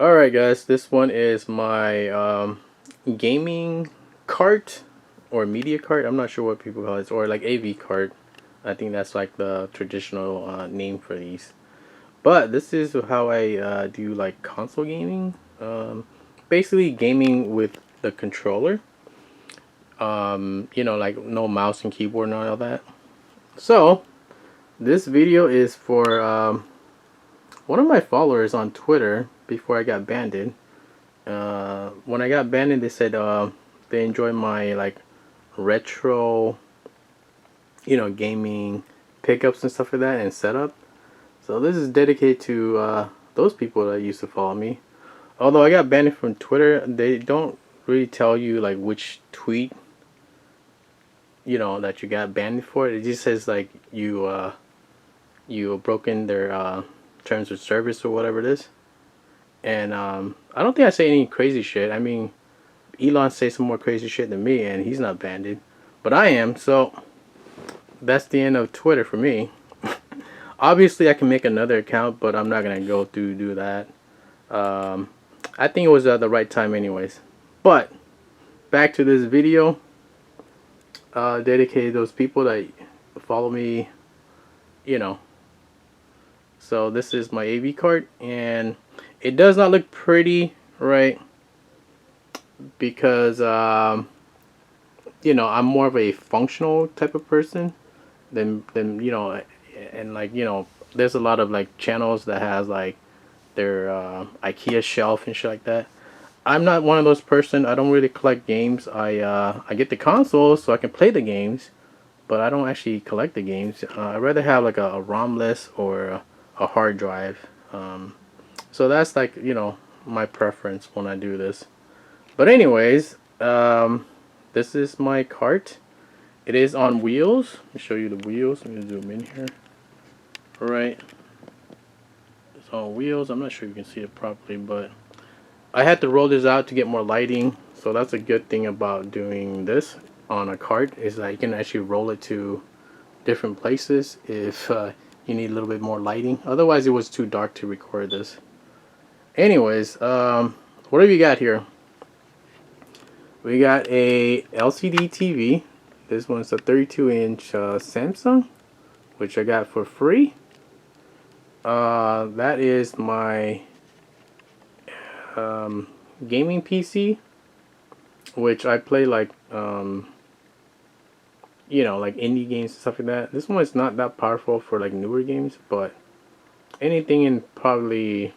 Alright guys, this one is my gaming cart or media cart. I'm not sure what people call it, or like AV cart. I think that's like the traditional name for these. But this is how I do like console gaming. Basically gaming with the controller. Like no mouse and keyboard and all that. So this video is for one of my followers on Twitter before I got banned. When I got banned, they said they enjoy my like retro, gaming pickups and stuff like that and setup. So this is dedicated to those people that used to follow me. Although I got banned from Twitter, they don't really tell you like which tweet that you got banned for. It just says like you broken their terms of service or whatever it is. And I don't think I say any crazy shit. I mean, Elon say some more crazy shit than me, and he's not banned, but I am. So that's the end of Twitter for me. Obviously, I can make another account, but I'm not gonna go through do that. I think it was the right time, anyways. But back to this video, dedicated to those people that follow me. You know. So this is my AV card, and it does not look pretty, right? Because I'm more of a functional type of person than and like there's a lot of like channels that has like their IKEA shelf and shit like that. I'm not one of those person. I don't really collect games. I get the console so I can play the games, but I don't actually collect the games. I'd rather have like a ROM list or a hard drive. So that's like my preference when I do this. But anyways, this is my cart. It is on wheels. Let me show you the wheels. Let me zoom in here. Alright. It's on wheels. I'm not sure you can see it properly, but I had to roll this out to get more lighting. So that's a good thing about doing this on a cart, is that you can actually roll it to different places if you need a little bit more lighting. Otherwise it was too dark to record this. Anyways, what have you got here? We got a LCD TV. This one's a 32-inch Samsung, which I got for free. That is my gaming PC, which I play like like indie games and stuff like that. This one is not that powerful for like newer games, but anything in probably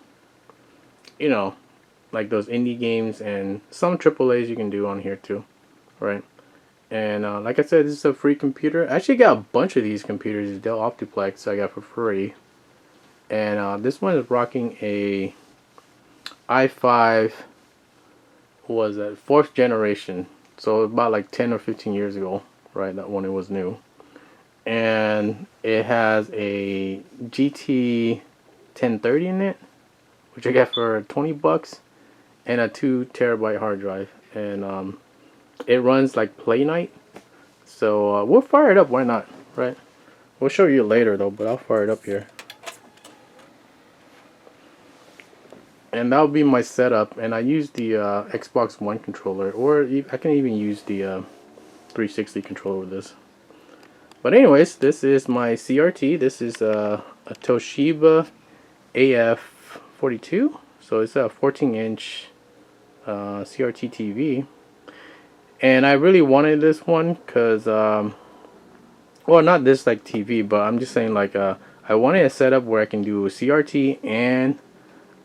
like those indie games and some AAAs you can do on here too, right? And like I said, this is a free computer. I actually got a bunch of these computers, Dell Optiplex, I got for free. And this one is rocking a i5, what was that, 4th generation. So about like 10 or 15 years ago, right? That one, it was new. And it has a GT 1030 in it, which I got for 20 bucks, and a 2 terabyte hard drive. And it runs like Play Night. So we'll fire it up, why not, right? We'll show you later though, but I'll fire it up here. And that'll be my setup, and I use the Xbox One controller, or I can even use the 360 controller with this. But anyways, this is my CRT. This is a Toshiba AF42, so it's a 14-inch CRT TV. And I really wanted this one because, well, not this like TV, but I'm just saying like I wanted a setup where I can do CRT and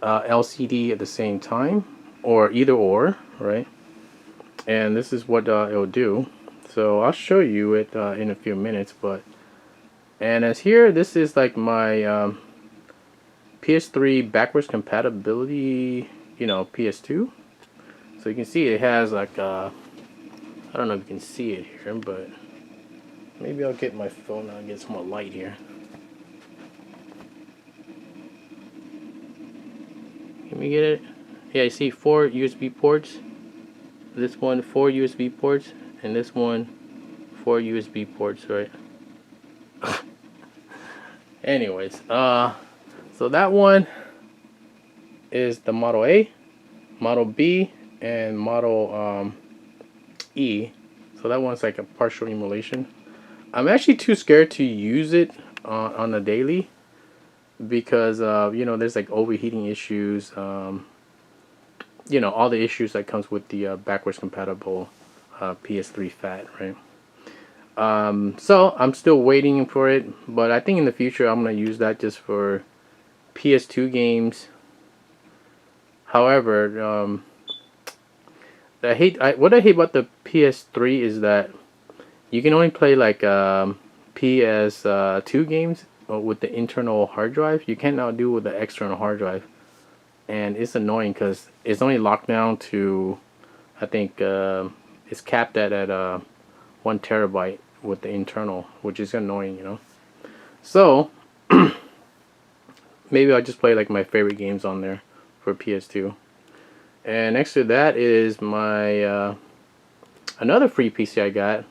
LCD at the same time, or either or, right? And this is what it'll do. So I'll show you it in a few minutes. And as here, this is like my PS3 backwards compatibility, PS2. So you can see it has like I don't know if you can see it here, but maybe I'll get my phone and get some more light here. Can we get it? Yeah, you see 4 USB ports. This one 4 USB ports, and this one 4 USB ports, right? Anyways, so that one is the Model A, Model B, and Model E. So that one's like a partial emulation. I'm actually too scared to use it on a daily because you know, there's like overheating issues. You know, all the issues that comes with the backwards compatible PS3 Fat, right? So I'm still waiting for it, but I think in the future I'm gonna use that just for PS2 games. However, what I hate about the PS3 is that you can only play like PS2 games with the internal hard drive. You can't now do with the external hard drive, and it's annoying because it's only locked down to, I think it's capped at 1 terabyte with the internal, which is annoying, you know. So maybe I'll just play like my favorite games on there for PS2. And next to that is my another free PC I got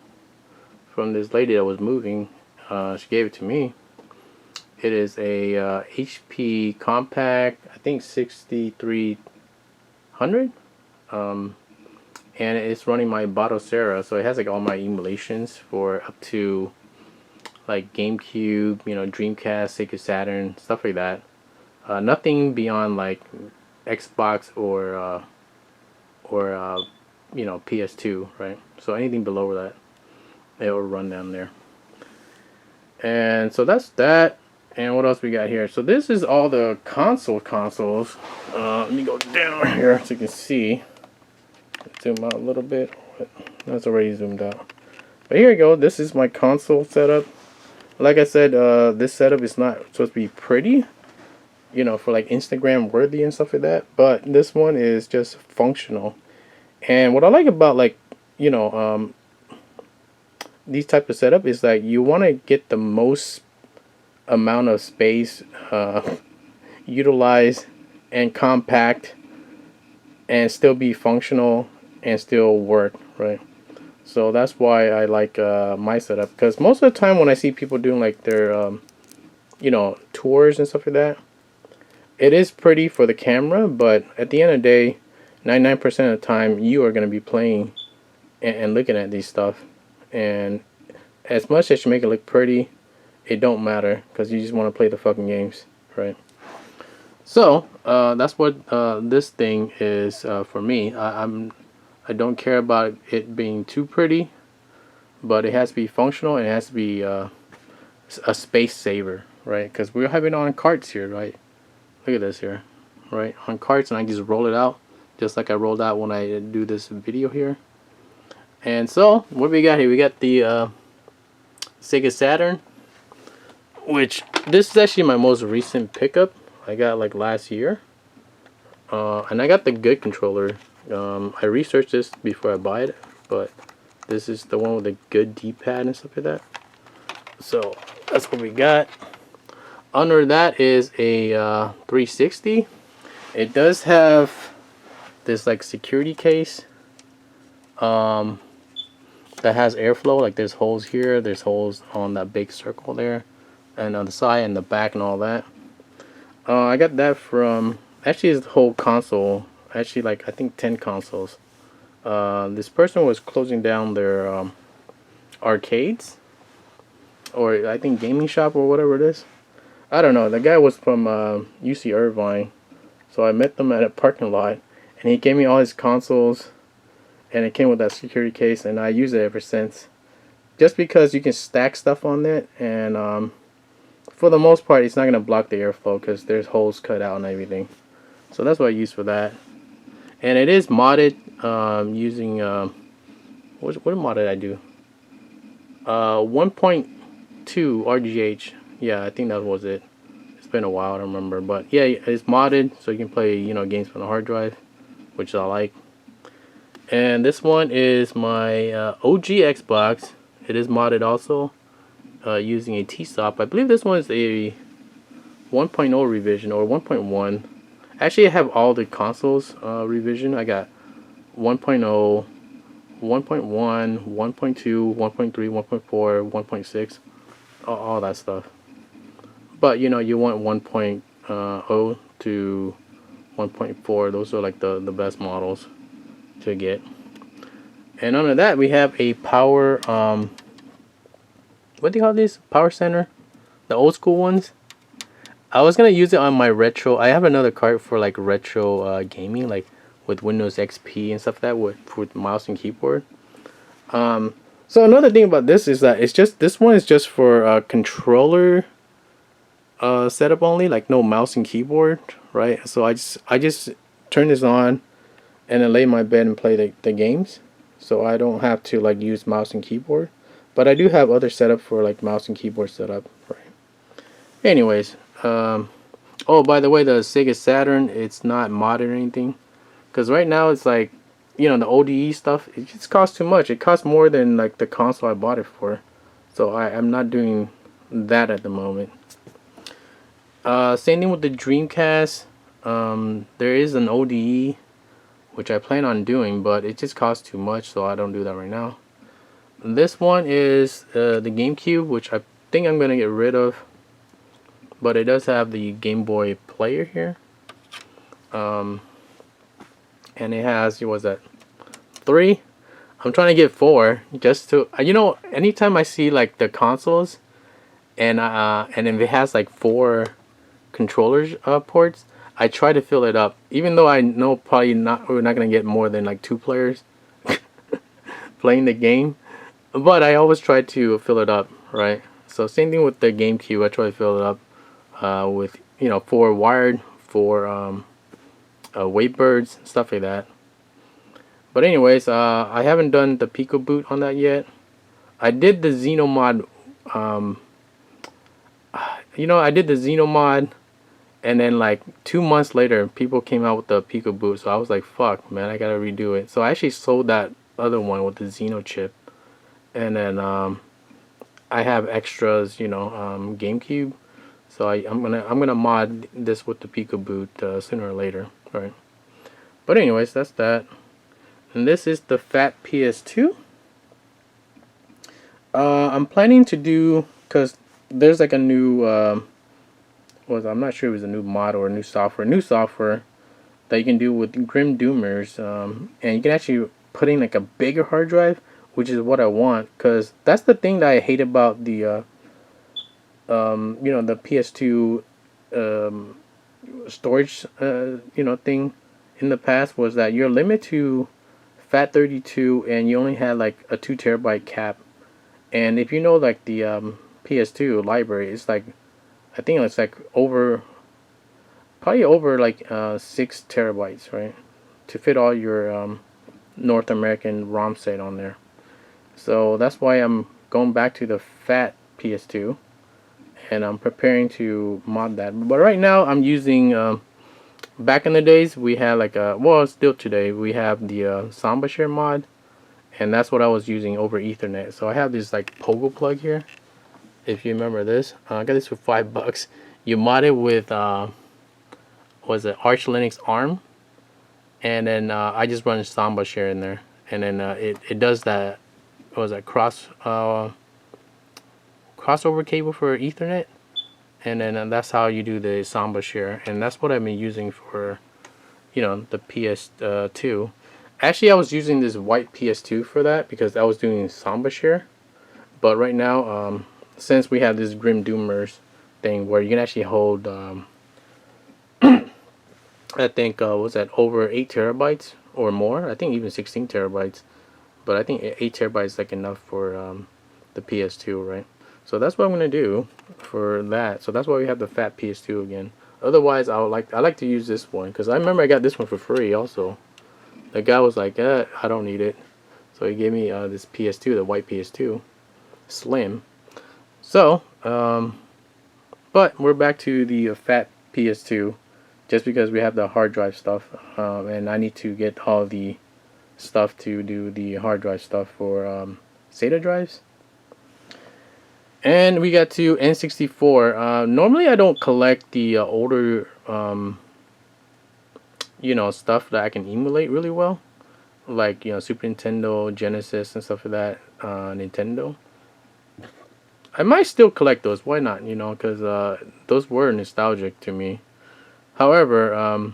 from this lady that was moving. She gave it to me. It is a HP Compact, I think 6300, and it's running my Batocera, so it has like all my emulations for up to like GameCube, you know, Dreamcast, Sega Saturn, stuff like that. Nothing beyond like Xbox or you know, PS2, right? So anything below that, it will run down there. And so that's that. And what else we got here? So this is all the consoles. Let me go down here so you can see. Zoom out a little bit. That's already zoomed out. But here you go. This is my console setup. Like I said, this setup is not supposed to be pretty, you know, for like Instagram worthy and stuff like that. But this one is just functional. And what I like about, like, you know, these type of setup is like you want to get the most amount of space utilized and compact and still be functional and still work, right? So that's why I like my setup, because most of the time when I see people doing like their you know, tours and stuff like that, it is pretty for the camera, but at the end of the day, 99% of the time you are going to be playing and looking at these stuff, and as much as you make it look pretty, it don't matter because you just want to play the fucking games, right? So that's what this thing is for me. I don't care about it being too pretty, but it has to be functional and it has to be a space saver, right? Because we're having it on carts here, right? Look at this here, right? On carts, and I just roll it out just like I rolled out when I do this video here. And so what we got here? We got the Sega Saturn, which this is actually my most recent pickup. I got like last year, and I got the good controller. I researched this before I buy it, but this is the one with the good D-pad and stuff like that. So that's what we got. Under that is a 360. It does have this like security case that has airflow. Like there's holes here, there's holes on that big circle there, and on the side and the back and all that. I got that from, actually it's the whole console, actually like I think 10 consoles. This person was closing down their arcades, or I think gaming shop or whatever it is. I don't know. The guy was from UC Irvine, so I met them at a parking lot, and he gave me all his consoles, and it came with that security case, and I use it ever since. Just because you can stack stuff on it, and for the most part, it's not gonna block the airflow because there's holes cut out and everything. So that's what I use for that. And it is modded using what mod did I do? 1.2 RGH. Yeah, I think that was it. It's been a while, I don't remember, but yeah, it's modded so you can play, you know, games from the hard drive, which I like. And this one is my OG Xbox. It is modded also using a T-stop. I believe this one is a 1.0 revision or 1.1. Actually, I have all the consoles revision. I got 1.0, 1.1, 1.2, 1.3, 1.4, 1.6, all that stuff. But you know, you want 1.0 to 1.4. Those are like the best models to get. And under that we have a power what do you call this? Power center, the old school ones. I was gonna use it on my retro. I have another card for like retro gaming, like with Windows XP and stuff like that with mouse and keyboard. So another thing about this is that it's just this one is just for controller setup only, like no mouse and keyboard, right? So I just turn this on and then lay in my bed and play the games. So I don't have to like use mouse and keyboard. But I do have other setup for like mouse and keyboard setup, right? Anyways, oh, by the way, the Sega Saturn, it's not modded or anything. Because right now it's like, you know, the ODE stuff, it just costs too much. It costs more than like the console I bought it for. So I'm not doing that at the moment. Same thing with the Dreamcast. There is an ODE, which I plan on doing, but it just costs too much, so I don't do that right now. This one is the GameCube, which I think I'm going to get rid of. But it does have the Game Boy player here. And it has, what was that? 3? I'm trying to get 4 just to, you know, anytime I see like the consoles and if it has like 4 controllers ports, I try to fill it up. Even though I know probably we're not going to get more than like 2 players playing the game. But I always try to fill it up, right? So same thing with the GameCube. I try to fill it up with, you know, 4 wired, 4 Wavebirds, stuff like that. But anyways, I haven't done the Pico boot on that yet. I did the Xenomod. You know, I did the Xenomod, and then like 2 months later, people came out with the Pico boot. So I was like, "Fuck, man, I gotta redo it." So I actually sold that other one with the Xeno chip, and then I have extras, you know, GameCube. So I'm gonna mod this with the Pico boot sooner or later, right? But anyways, that's that. And this is the Fat PS2. I'm planning to do, because there's like a new I'm not sure if it was a new mod or a new software that you can do with Grim Doomers, and you can actually put in like a bigger hard drive, which is what I want, because that's the thing that I hate about the you know, the PS2 storage you know, thing in the past, was that you're limited to FAT32 and you only had like a 2 terabyte cap. And if you know like the PS2 library, it's like, I think it's like probably over like 6 terabytes, right, to fit all your North American ROM set on there. So that's why I'm going back to the fat PS2, and I'm preparing to mod that. But right now I'm using back in the days we had like a, well, still today we have the Samba Share mod, and that's what I was using over Ethernet. So I have this like Pogo plug here, if you remember this. I got this for $5. You mod it with was it Arch Linux ARM, and then I just run Samba Share in there, and then it does that, what was that, crossover cable for Ethernet, and then that's how you do the Samba Share, and that's what I've been using for, you know, the PS2. Actually, I was using this white PS2 for that because I was doing Samba Share, but right now, since we have this Grim Doomers thing where you can actually hold, I think was that over 8 terabytes or more? I think even 16 terabytes, but I think 8 terabytes is like enough for the PS2, right? So that's what I'm gonna do for that. So that's why we have the fat PS2 again. Otherwise, I like to use this one because I remember I got this one for free also. The guy was like, I don't need it, so he gave me this PS2, the white PS2, slim. So, but we're back to the fat PS2, just because we have the hard drive stuff, and I need to get all the stuff to do the hard drive stuff for SATA drives. And we got to N64. Normally I don't collect the older you know, stuff that I can emulate really well, like, you know, Super Nintendo, Genesis, and stuff like that. Nintendo, I might still collect those. Why not? You know, because those were nostalgic to me. However,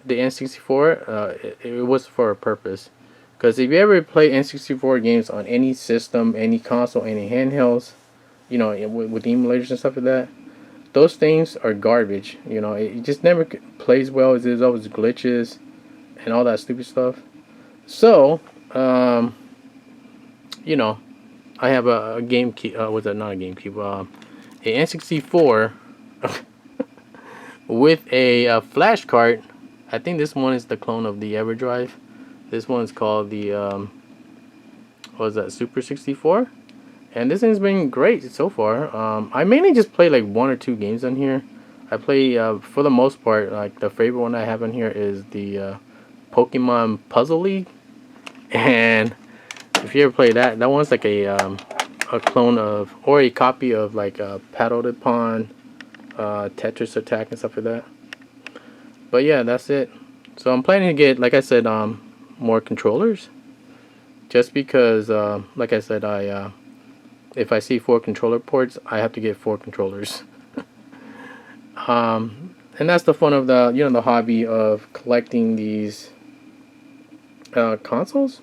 the N64, it was for a purpose. Because if you ever play N64 games on any system, any console, any handhelds, you know, with emulators and stuff like that, those things are garbage. You know, it just never plays well. There's always glitches and all that stupid stuff. So, um, you know, I have a GameCube. Was that not a GameCube? A N64 with a flash card. I think this one is the clone of the EverDrive. This one's called the what was that, Super 64? And this thing's been great so far. I mainly just play like 1 or 2 games on here. I play for the most part, like the favorite one I have on here is the Pokemon Puzzle League. And if you ever play that, that one's like a clone of, or a copy of like Paddle the Pond, Tetris Attack and stuff like that. But yeah, that's it. So I'm planning to get, like I said, more controllers. Just because, like I said, if I see 4 controller ports, I have to get 4 controllers. And that's the fun of the hobby of collecting these consoles.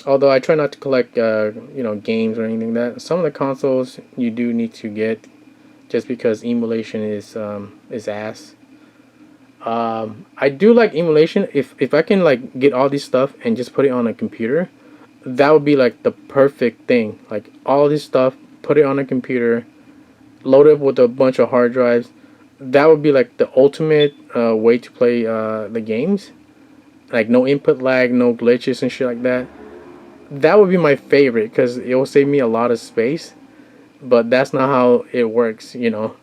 Although I try not to collect games or anything like that. Some of the consoles you do need to get, just because emulation is ass. I do like emulation. If I can like get all this stuff and just put it on a computer, that would be like the perfect thing. Like all this stuff, put it on a computer, load it up with a bunch of hard drives. That would be like the ultimate way to play the games. Like no input lag, no glitches and shit like that. That would be my favorite because it will save me a lot of space. But that's not how it works, in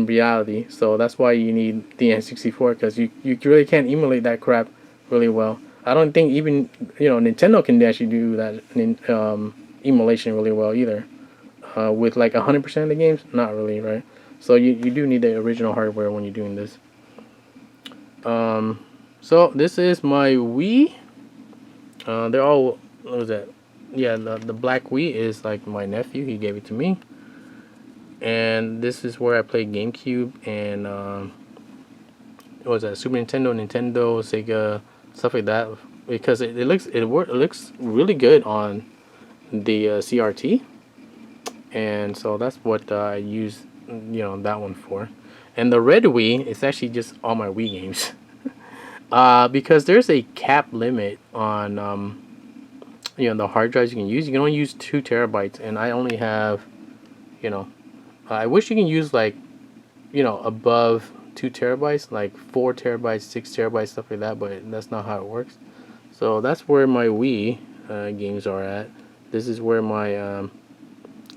reality. So that's why you need the N64, because you really can't emulate that crap really well. I don't think even Nintendo can actually do that emulation really well either. With like 100% of the games, not really, right? So you do need the original hardware when you're doing this. So this is my Wii. They're all, what was that? Yeah, the black Wii is like my nephew. He gave it to me. And this is where I play GameCube and what was that, Super Nintendo, Sega, stuff like that. Because it looks really good on the CRT. And so that's what I use that one for. And the red Wii is actually just all my Wii games. Because there's a cap limit on the hard drives you can use. You can only use 2 terabytes, and I only have, I wish you can use like, above 2 terabytes, like 4 terabytes, 6 terabytes, stuff like that. But that's not how it works. So that's where my Wii games are at. This is where my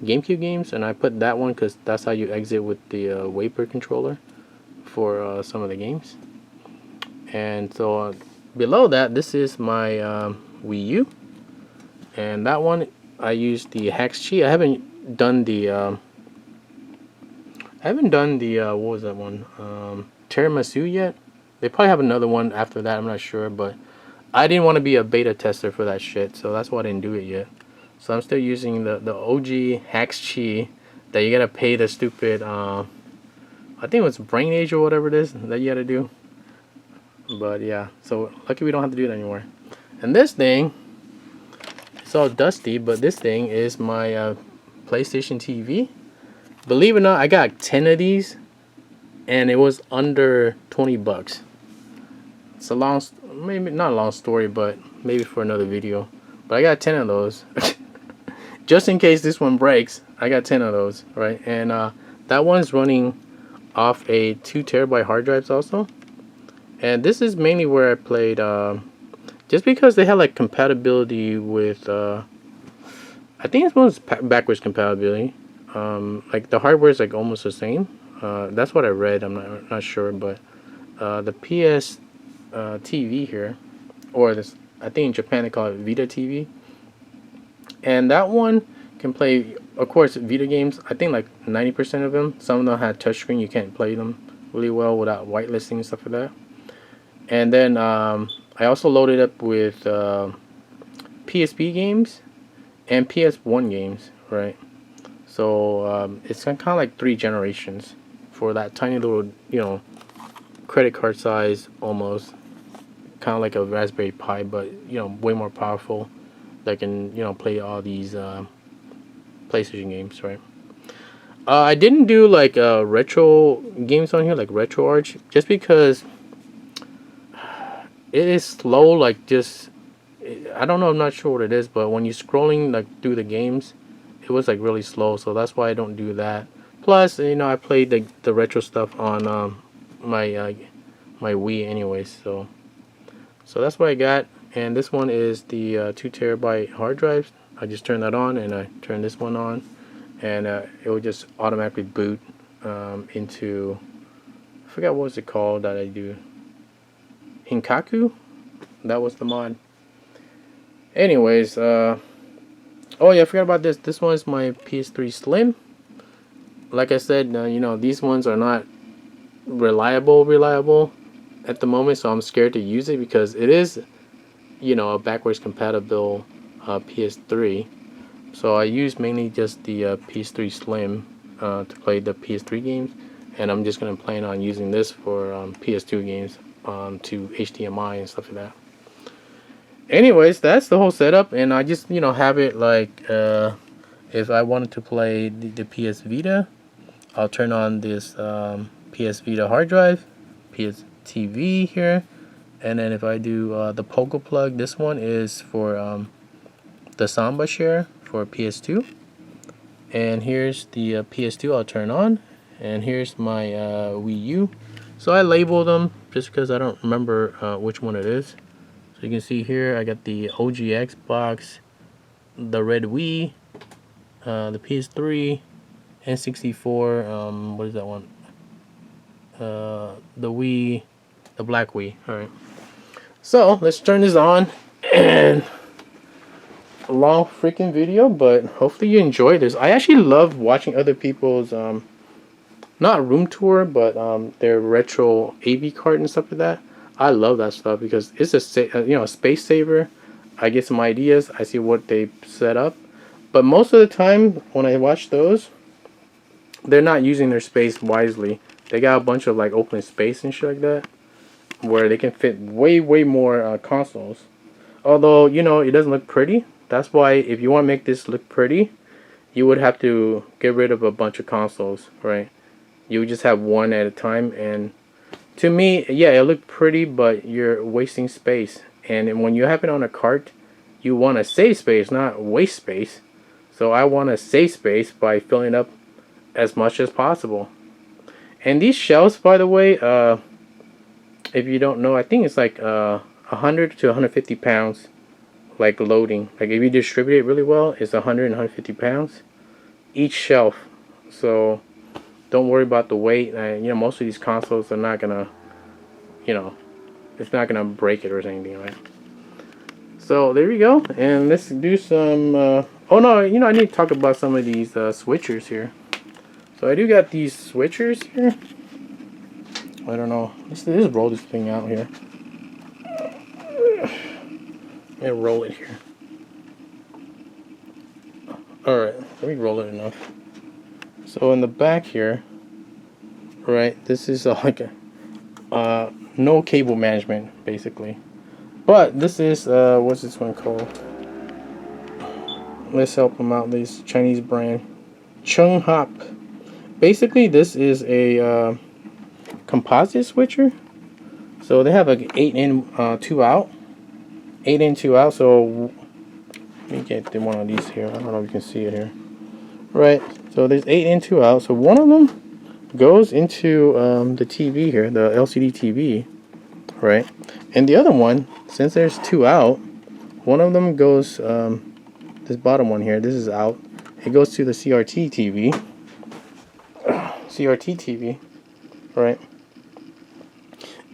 GameCube games, and I put that one because that's how you exit with the Vapor controller for some of the games. And so below that, this is my Wii U, and that one I used the Hex Chi. I haven't done the what was that one, Tiramisu yet. They probably have another one after that, I'm not sure, but I didn't want to be a beta tester for that shit, so that's why I didn't do it yet. So I'm still using the OG Hex Chi that you gotta pay the stupid I think it was Brain Age or whatever it is that you gotta do. But yeah, so lucky we don't have to do that anymore. And this thing, it's all dusty, but this thing is my PlayStation TV. Believe it or not, I got 10 of these, and it was under 20 bucks. It's a long, maybe not a long story, but maybe for another video. But I got 10 of those. Just in case this one breaks, I got 10 of those, right? And that one's running off a 2 terabyte hard drives also. And this is mainly where I played, just because they had like compatibility with, I think it's most backwards compatibility. Like the hardware is like almost the same. That's what I read. I'm not sure, but the PS TV here, or this, I think in Japan they call it Vita TV. And that one can play, of course, Vita games. I think like 90% of them. Some of them had touchscreen. You can't play them really well without whitelisting and stuff like that. And then I also loaded up with PSP games and PS1 games, right? So it's kind of like 3 generations for that tiny little, credit card size almost, kind of like a Raspberry Pi, but way more powerful. That can play all these PlayStation games, right? I didn't do like retro games on here, like RetroArch, just because it is slow. Like just I don't know, I'm not sure what it is, but when you're scrolling like through the games, it was like really slow. So that's why I don't do that. Plus, I played the retro stuff on my my Wii anyways. So that's what I got. And this one is the 2 terabyte hard drive. I just turn that on, and I turn this one on, and it will just automatically boot into, I forgot what was it called that I do. Hinkaku? That was the mod. Anyways, oh yeah, I forgot about this. This one is my PS3 Slim. Like I said, these ones are not reliable at the moment, so I'm scared to use it because it is, a backwards compatible PS3. So I use mainly just the PS3 Slim to play the PS3 games, and I'm just gonna plan on using this for PS2 games to HDMI and stuff like that. Anyways, that's the whole setup, and I just have it like if I wanted to play the PS Vita, I'll turn on this PS Vita hard drive, PS TV here, and then if I do the Pogo plug, this one is for the Samba share for PS2, and here's the PS2 I'll turn on, and here's my Wii U. So I labeled them just because I don't remember which one it is. So you can see here I got the OG Xbox, the red Wii, the PS3, N64, what is that one? The Wii, the black Wii. Alright. So let's turn this on, and a long freaking video, but hopefully you enjoy this. I actually love watching other people's not room tour, but their retro AV card and stuff like that. I love that stuff because it's a space saver. I get some ideas. I see what they set up, but most of the time when I watch those, they're not using their space wisely. They got a bunch of like open space and shit like that, where they can fit way more consoles. Although it doesn't look pretty. That's why if you want to make this look pretty, you would have to get rid of a bunch of consoles, right? You would just have one at a time, and to me, yeah, it looked pretty, but you're wasting space. And when you have it on a cart, you want to save space, not waste space. So I want to save space by filling up as much as possible. And these shelves, by the way, if you don't know, I think it's like 100 to 150 pounds, like loading. Like if you distribute it really well, it's 100 and 150 pounds each shelf. So don't worry about the weight. Most of these consoles are not gonna, it's not gonna break it or anything, right? So there we go. And let's do some. Oh no, I need to talk about some of these switchers here. So I do got these switchers here. I don't know. Let's just roll this thing out here. And roll it here. Alright, let me roll it enough. So in the back here, right, this is like a no cable management basically. But this is what's this one called? Let's help them out. This Chinese brand, Chung Hop. Basically, this is a composite switcher. So they have like 8 in, 2 out. 8 in, 2 out. So let me get one of these here. I don't know if you can see it here. Right. So there's 8 in, 2 out. So one of them goes into the TV here, the LCD TV. Right. And the other one, since there's 2 out, one of them goes, this bottom one here, this is out. It goes to the CRT TV. CRT TV. Right.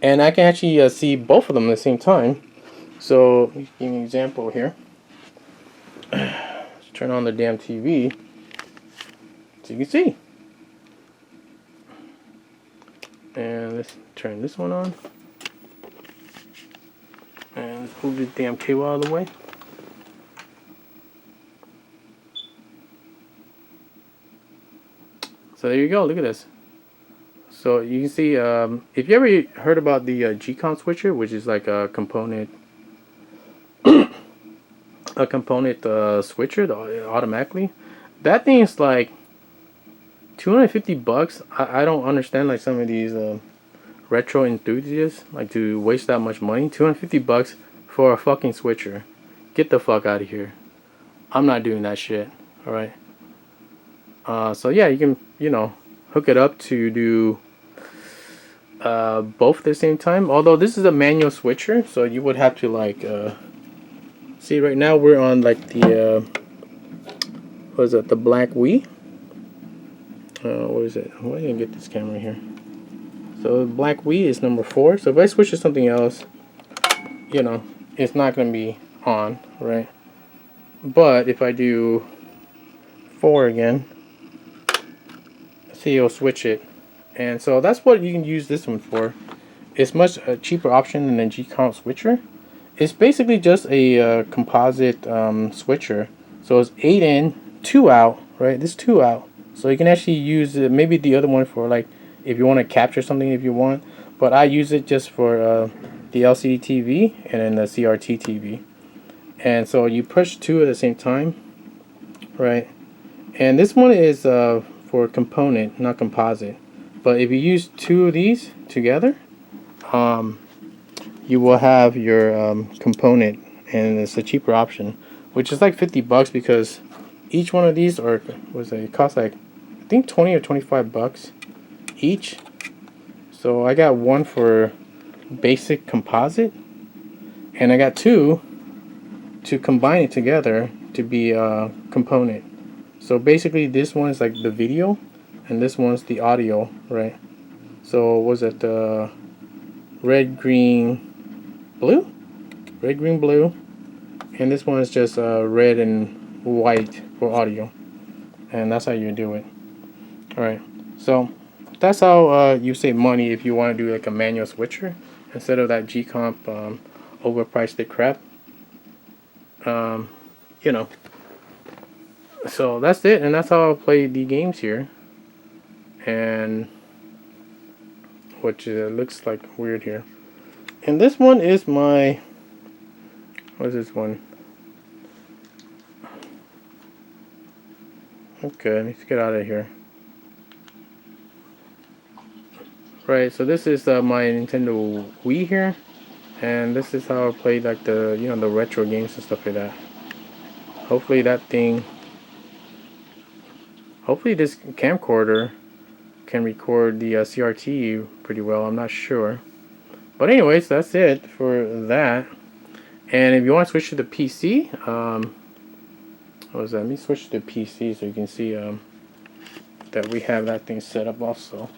And I can actually see both of them at the same time. So, give me an example here. Let's turn on the damn TV so you can see. And let's turn this one on. And let's move this damn cable out of the way. So there you go, look at this. So you can see, if you ever heard about the G-Comp switcher, which is like a component switcher automatically, that thing is like $250. I don't understand like some of these retro enthusiasts like to waste that much money. $250 for a fucking switcher. Get the fuck out of here. I'm not doing that shit. All right. So yeah, you can hook it up to do both at the same time. Although this is a manual switcher, so you would have to like see. Right now we're on like the what is it? The black Wii. What is it? Why didn't I get this camera here? So black Wii is number 4. So if I switch to something else, it's not gonna be on, right? But if I do 4 again, see, it'll switch it. And so that's what you can use this one for. It's much a cheaper option than a G-Comp switcher. It's basically just a composite switcher. So it's 8 in, 2 out, right? This 2 out. So you can actually use maybe the other one for like if you want to capture something if you want. But I use it just for the LCD TV and then the CRT TV. And so you push 2 at the same time, right? And this one is for component, not composite. But if you use 2 of these together, you will have your component, and it's a cheaper option, which is like $50 because each one of these it cost like I think 20 or $25 each. So I got one for basic composite, and I got 2 to combine it together to be a component. So basically this one is like the video and this one's the audio, right? So was it the red, green, blue? Red, green, blue. And this one is just red and white for audio. And that's how you do it. Alright, so that's how you save money if you want to do like a manual switcher instead of that G-Comp overpriced crap. You know. So that's it, and that's how I play the games here. And which looks like weird here. And this one is my, what is this one? Okay, let's get out of here. Right, so this is my Nintendo Wii here, and this is how I play like the the retro games and stuff like that. Hopefully hopefully this camcorder can record the CRT pretty well. I'm not sure, but anyways, that's it for that. And if you want to switch to the PC, what was that? Let me switch to the PC so you can see that we have that thing set up also.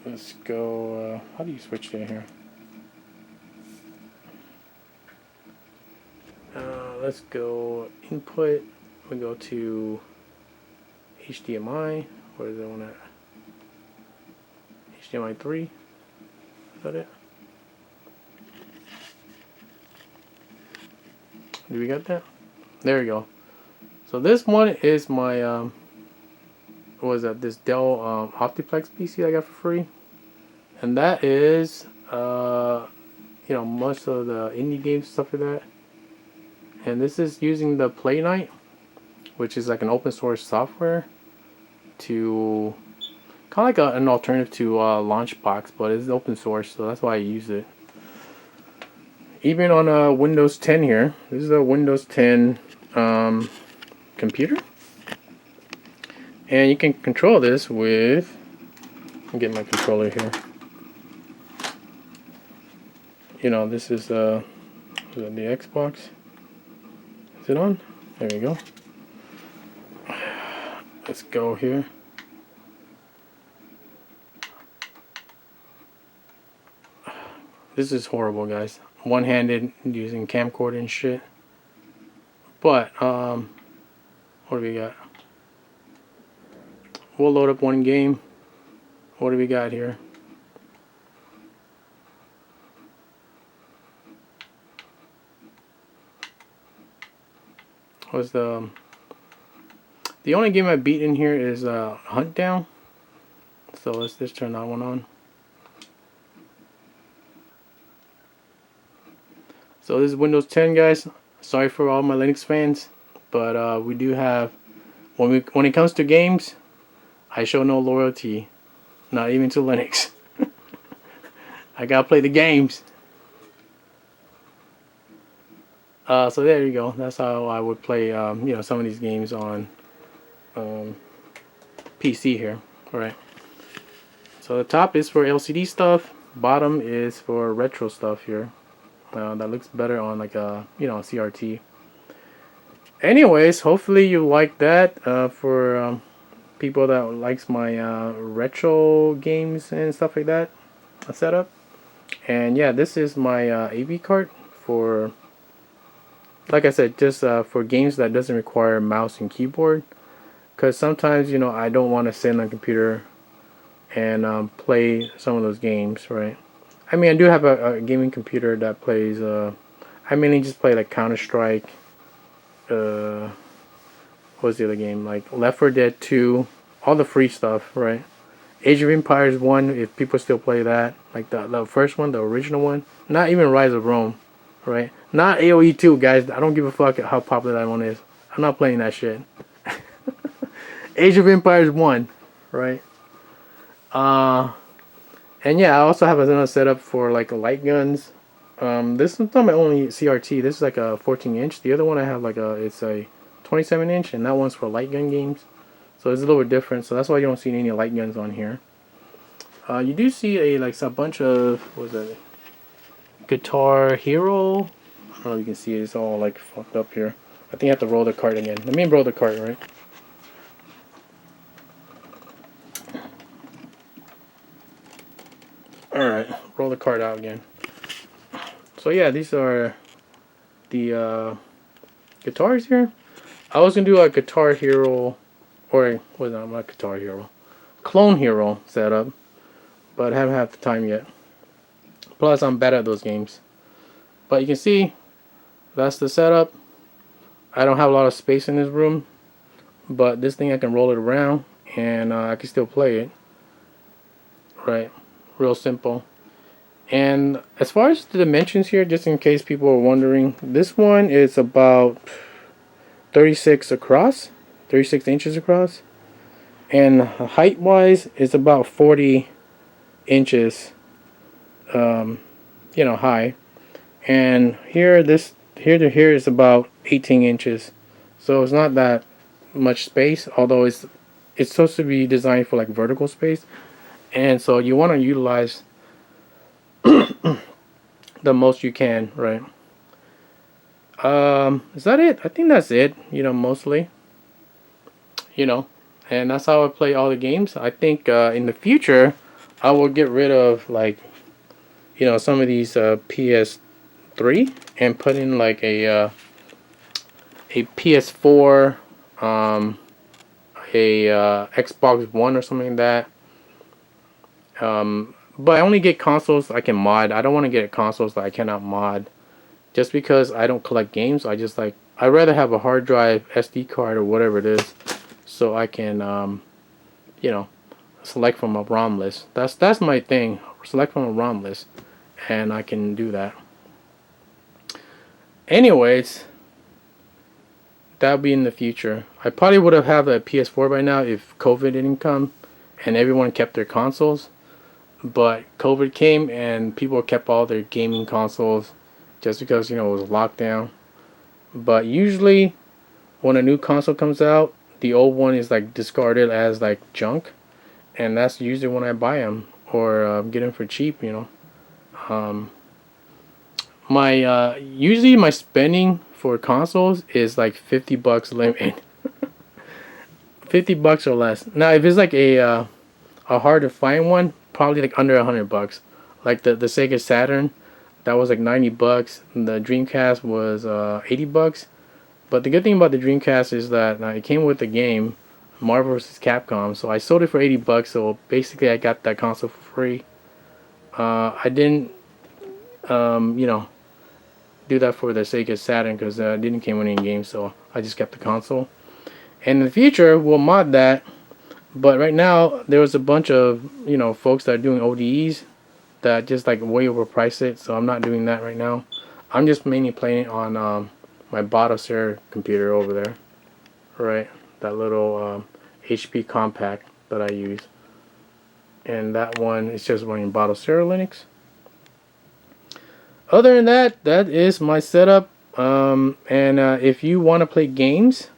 Let's go. How do you switch to here? Let's go input. We go to HDMI. Where is that one at? HDMI 3. Is that it? Do we got that? There we go. So this one is my what was that? This Dell Optiplex PC I got for free, and that is most of the indie games, stuff like that. And this is using the Play Night, which is like an open source software to kind of like an alternative to Launchbox, but it's open source, so that's why I use it. Even on a Windows 10 here, this is a Windows 10 computer, and you can control this with. Let me get my controller here. This is the Xbox. Is it on? There we go. Let's go here. This is horrible, guys. One-handed using camcorder and shit. But what do we got? We'll load up one game. What do we got here? Was the only game I beat in here is Hunt Down. So let's just turn that one on. So this is Windows 10, guys. Sorry for all my Linux fans, but we do have, when it comes to games, I show no loyalty, not even to Linux. I gotta play the games. So there you go. That's how I would play, some of these games on PC here. All right. So the top is for LCD stuff. Bottom is for retro stuff here. That looks better on like a CRT. Anyways, hopefully you like that for people that likes my retro games and stuff like that setup. And yeah, this is my AV card for, like I said, just for games that doesn't require mouse and keyboard. Because sometimes I don't want to sit on a computer and play some of those games, right? I mean, I do have a gaming computer that plays. I mainly just play like Counter Strike. What's the other game? Like Left 4 Dead 2, all the free stuff, right? Age of Empires 1, if people still play that, like the first one, the original one. Not even Rise of Rome, right? Not AoE 2, guys. I don't give a fuck how popular that one is. I'm not playing that shit. Age of Empires 1, right? And yeah, I also have another setup for like light guns. This is not my only CRT. This is like a 14-inch. The other one I have it's a 27-inch, and that one's for light gun games. So it's a little bit different. So that's why you don't see any light guns on here. You do see a bunch of, what was that? Guitar Hero. I don't know if you can see it. It's all like fucked up here. I think I have to roll the cart again. Let me roll the cart, right? Alright, roll the card out again. So yeah, these are the guitars here. I was gonna do a Guitar Hero, or was not Guitar Hero, Clone Hero setup, but I haven't had the time yet. Plus, I'm bad at those games. But you can see, that's the setup. I don't have a lot of space in this room, but this thing I can roll it around, and I can still play it. Right. Real simple. And as far as the dimensions here, just in case people are wondering, this one is about 36 across, 36 inches across, and height wise is about 40 inches high, and here to here is about 18 inches, so it's not that much space, although it's supposed to be designed for like vertical space. And so you want to utilize the most you can, right? Is that it? I think that's it, mostly. And that's how I play all the games. I think in the future, I will get rid of some of these PS3 and put in like a PS4, a Xbox One or something like that. But I only get consoles I can mod. I don't want to get consoles that I cannot mod, just because I don't collect games. I'd rather have a hard drive, SD card, or whatever it is, so I can select from a ROM list. That's my thing. Select from a ROM list, and I can do that. Anyways, that'll be in the future. I probably would have had a PS4 by now if COVID didn't come and everyone kept their consoles. But COVID came and people kept all their gaming consoles just because it was lockdown. But usually when a new console comes out, the old one is like discarded as like junk, and that's usually when I buy them or get them for cheap. My usually my spending for consoles is like $50 limit. $50 or less. Now if it's like a hard to find one, probably like under $100. Like the Sega Saturn, that was like $90. The Dreamcast was $80. But the good thing about the Dreamcast is that it came with the game Marvel vs. Capcom, so I sold it for $80. So basically, I got that console for free. I didn't, do that for the Sega Saturn because it didn't came with any games, so I just kept the console. And in the future, we'll mod that. But right now, there was a bunch of folks that are doing ODEs that just like way overprice it. So I'm not doing that right now. I'm just mainly playing on my Bottosair computer over there, right? That little HP compact that I use, and that one is just running Bottosair Linux. Other than that, that is my setup. And if you want to play games,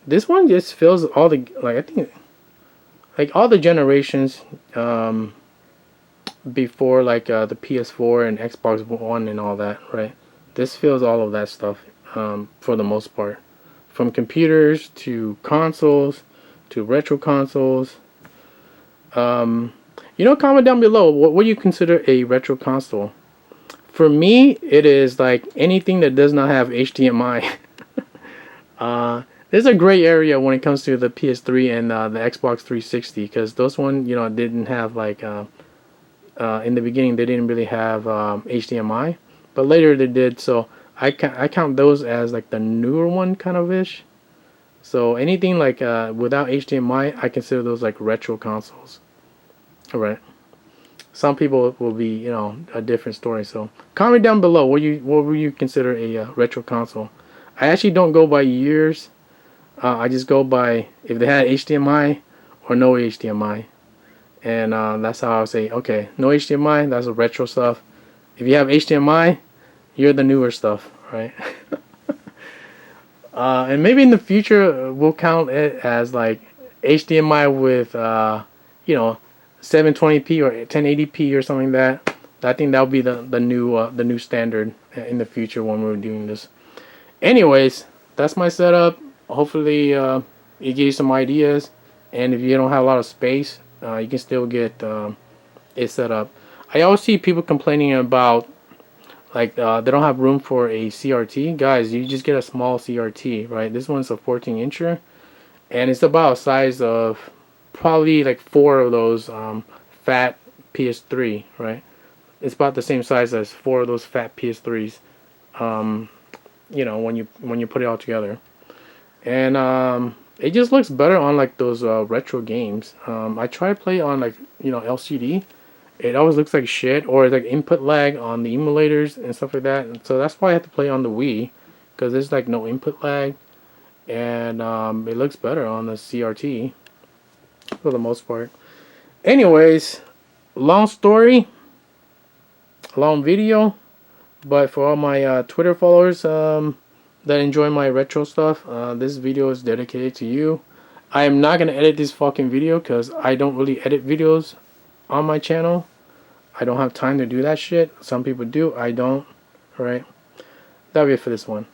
this one just fills all the I think like all the generations before the PS4 and Xbox One and all that, right? This fills all of that stuff for the most part, from computers to consoles to retro consoles. Comment down below what do you consider a retro console. For me, it is like anything that does not have HDMI. There's a gray area when it comes to the PS3 and the Xbox 360, because those one didn't have in the beginning they didn't really have HDMI, but later they did. So I count those as like the newer one kind of ish. So anything like without HDMI, I consider those like retro consoles. All right. Some people will be a different story. So comment down below what will you consider a retro console. I actually don't go by years. I just go by if they had HDMI or no HDMI. And that's how I'll say, okay, no HDMI, that's the retro stuff. If you have HDMI, you're the newer stuff, right? And maybe in the future, we'll count it as like HDMI with, 720p or 1080p or something like that. I think that'll be the new standard in the future when we're doing this. Anyways, that's my setup. Hopefully, it gives you some ideas. And if you don't have a lot of space, you can still get it set up. I always see people complaining about they don't have room for a CRT. Guys, you just get a small CRT, right? This one's a 14-incher, and it's about a size of probably like 4 of those fat PS3, right? It's about the same size as 4 of those fat PS3s. When you put it all together, and it just looks better on like those retro games. I try to play on LCD. It always looks like shit, or like input lag on the emulators and stuff like that. And so that's why I have to play on the Wii, because there's like no input lag, and it looks better on the CRT for the most part. Anyways, long story, long video, but for all my Twitter followers that enjoy my retro stuff, this video is dedicated to you. I am not going to edit this fucking video because I don't really edit videos on my channel. I don't have time to do that shit. Some people do, I don't. Alright, that'll be it for this one.